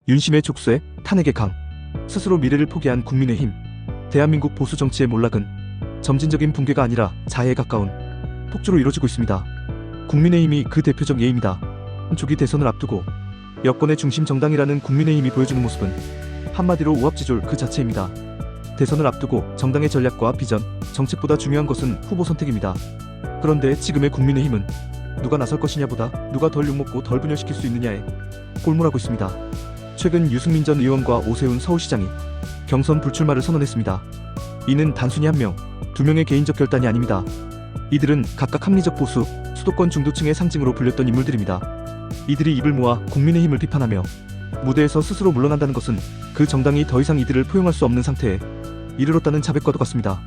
윤심의 족쇄, 탄핵의 강, 스스로 미래를 포기한 국민의힘. 대한민국 보수 정치의 몰락은 점진적인 붕괴가 아니라 자해에 가까운 폭주로 이뤄지고 있습니다. 국민의힘이 그 대표적 예입니다. 조기 대선을 앞두고 여권의 중심 정당이라는 국민의힘이 보여주는 모습은 한마디로 오합지졸 그 자체입니다. 대선을 앞두고 정당의 전략과 비전, 정책보다 중요한 것은 후보 선택입니다. 그런데 지금의 국민의힘은 누가 나설 것이냐보다 누가 덜 욕먹고 덜 분열시킬 수 있느냐에 골몰하고 있습니다. 최근 유승민 전 의원과 오세훈 서울시장이 경선 불출마를 선언했습니다. 이는 단순히 한 명, 두 명의 개인적 결단이 아닙니다. 이들은 각각 합리적 보수, 수도권 중도층의 상징으로 불렸던 인물들입니다. 이들이 입을 모아 국민의힘을 비판하며 무대에서 스스로 물러난다는 것은 그 정당이 더 이상 이들을 포용할 수 없는 상태에 이르렀다는 자백과도 같습니다.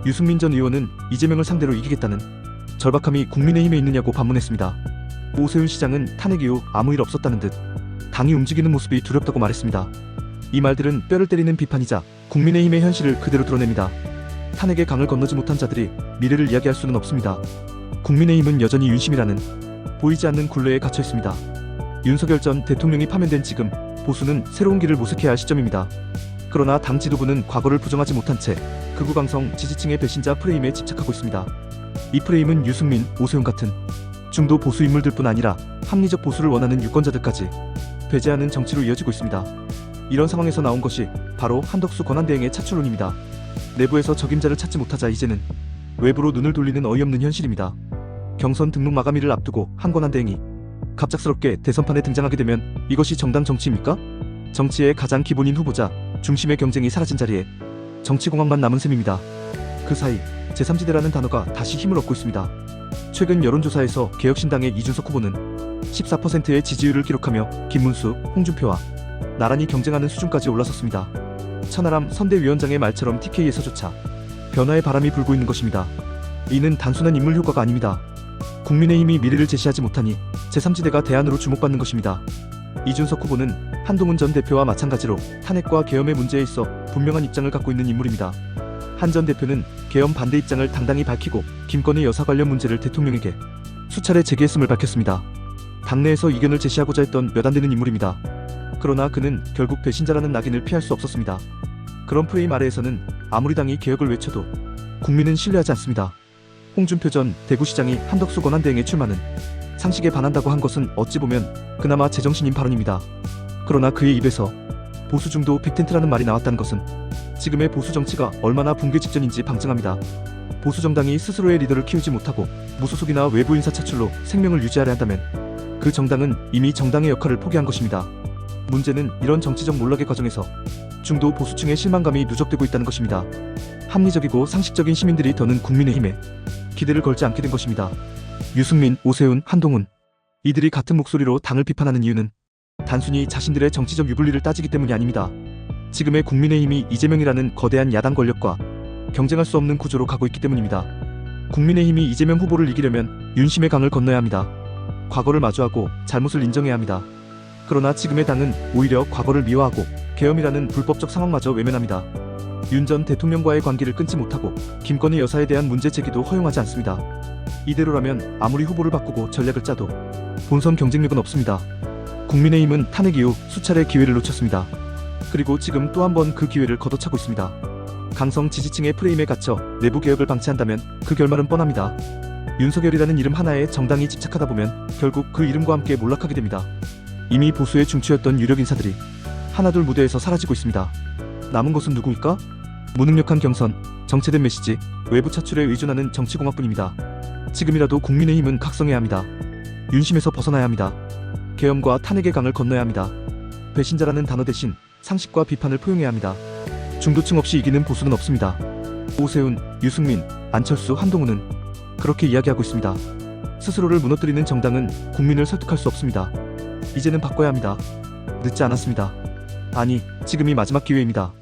유승민 전 의원은 이재명을 상대로 이기겠다는 절박함이 국민의힘에 있느냐고 반문했습니다. 오세훈 시장은 탄핵 이후 아무 일 없었다는 듯 당이 움직이는 모습이 두렵다고 말했습니다. 이 말들은 뼈를 때리는 비판이자 국민의힘의 현실을 그대로 드러냅니다. 탄핵의 강을 건너지 못한 자들이 미래를 이야기할 수는 없습니다. 국민의힘은 여전히 윤심이라는 보이지 않는 굴레에 갇혀 있습니다. 윤석열 전 대통령이 파면된 지금 보수는 새로운 길을 모색해야 할 시점입니다. 그러나 당 지도부는 과거를 부정하지 못한 채 극우강성 지지층의 배신자 프레임에 집착하고 있습니다. 이 프레임은 유승민, 오세훈 같은 중도 보수 인물들뿐 아니라 합리적 보수를 원하는 유권자들까지 배제하는 정치로 이어지고 있습니다. 이런 상황에서 나온 것이 바로 한덕수 권한대행의 차출론입니다. 내부에서 적임자를 찾지 못하자 이제는 외부로 눈을 돌리는 어이없는 현실입니다. 경선 등록 마감일을 앞두고 한 권한대행이 갑작스럽게 대선판에 등장하게 되면 이것이 정당 정치입니까? 정치의 가장 기본인 후보자, 중심의 경쟁이 사라진 자리에 정치공학만 남은 셈입니다. 그 사이 제3지대라는 단어가 다시 힘을 얻고 있습니다. 최근 여론조사에서 개혁신당의 이준석 후보는 14%의 지지율을 기록하며 김문수, 홍준표와 나란히 경쟁하는 수준까지 올라섰습니다. 천하람 선대위원장의 말처럼 TK에서조차 변화의 바람이 불고 있는 것입니다. 이는 단순한 인물 효과가 아닙니다. 국민의힘이 미래를 제시하지 못하니 제3지대가 대안으로 주목받는 것입니다. 이준석 후보는 한동훈 전 대표와 마찬가지로 탄핵과 계엄의 문제에 있어 분명한 입장을 갖고 있는 인물입니다. 한 전 대표는 계엄 반대 입장을 당당히 밝히고 김건희 여사 관련 문제를 대통령에게 수차례 제기했음을 밝혔습니다. 당내에서 이견을 제시하고자 했던 몇 안 되는 인물입니다. 그러나 그는 결국 배신자라는 낙인을 피할 수 없었습니다. 그런 프레임 아래에서는 아무리 당이 개혁을 외쳐도 국민은 신뢰하지 않습니다. 홍준표 전 대구시장이 한덕수 권한대행의 출마는 상식에 반한다고 한 것은 어찌 보면 그나마 제정신인 발언입니다. 그러나 그의 입에서 보수 중도 빅텐트라는 말이 나왔다는 것은 지금의 보수 정치가 얼마나 붕괴 직전인지 방증합니다. 보수 정당이 스스로의 리더를 키우지 못하고 무소속이나 외부 인사 차출로 생명을 유지하려 한다면 그 정당은 이미 정당의 역할을 포기한 것입니다. 문제는 이런 정치적 몰락의 과정에서 중도 보수층의 실망감이 누적되고 있다는 것입니다. 합리적이고 상식적인 시민들이 더는 국민의힘에 기대를 걸지 않게 된 것입니다. 유승민, 오세훈, 한동훈, 이들이 같은 목소리로 당을 비판하는 이유는 단순히 자신들의 정치적 유불리를 따지기 때문이 아닙니다. 지금의 국민의힘이 이재명이라는 거대한 야당 권력과 경쟁할 수 없는 구조로 가고 있기 때문입니다. 국민의힘이 이재명 후보를 이기려면 윤심의 강을 건너야 합니다. 과거를 마주하고 잘못을 인정해야 합니다. 그러나 지금의 당은 오히려 과거를 미화하고 계엄이라는 불법적 상황마저 외면합니다. 윤 전 대통령과의 관계를 끊지 못하고 김건희 여사에 대한 문제 제기도 허용하지 않습니다. 이대로라면 아무리 후보를 바꾸고 전략을 짜도 본선 경쟁력은 없습니다. 국민의힘은 탄핵 이후 수차례 기회를 놓쳤습니다. 그리고 지금 또 한 번 그 기회를 걷어차고 있습니다. 강성 지지층의 프레임에 갇혀 내부 개혁을 방치한다면 그 결말은 뻔합니다. 윤석열이라는 이름 하나에 정당이 집착하다 보면 결국 그 이름과 함께 몰락하게 됩니다. 이미 보수의 중추였던 유력 인사들이 하나둘 무대에서 사라지고 있습니다. 남은 것은 누구일까? 무능력한 경선, 정체된 메시지, 외부 차출에 의존하는 정치공학뿐입니다. 지금이라도 국민의힘은 각성해야 합니다. 윤심에서 벗어나야 합니다. 계엄과 탄핵의 강을 건너야 합니다. 배신자라는 단어 대신 상식과 비판을 포용해야 합니다. 중도층 없이 이기는 보수는 없습니다. 오세훈, 유승민, 안철수, 한동훈은 그렇게 이야기하고 있습니다. 스스로를 무너뜨리는 정당은 국민을 설득할 수 없습니다. 이제는 바꿔야 합니다. 늦지 않았습니다. 아니, 지금이 마지막 기회입니다.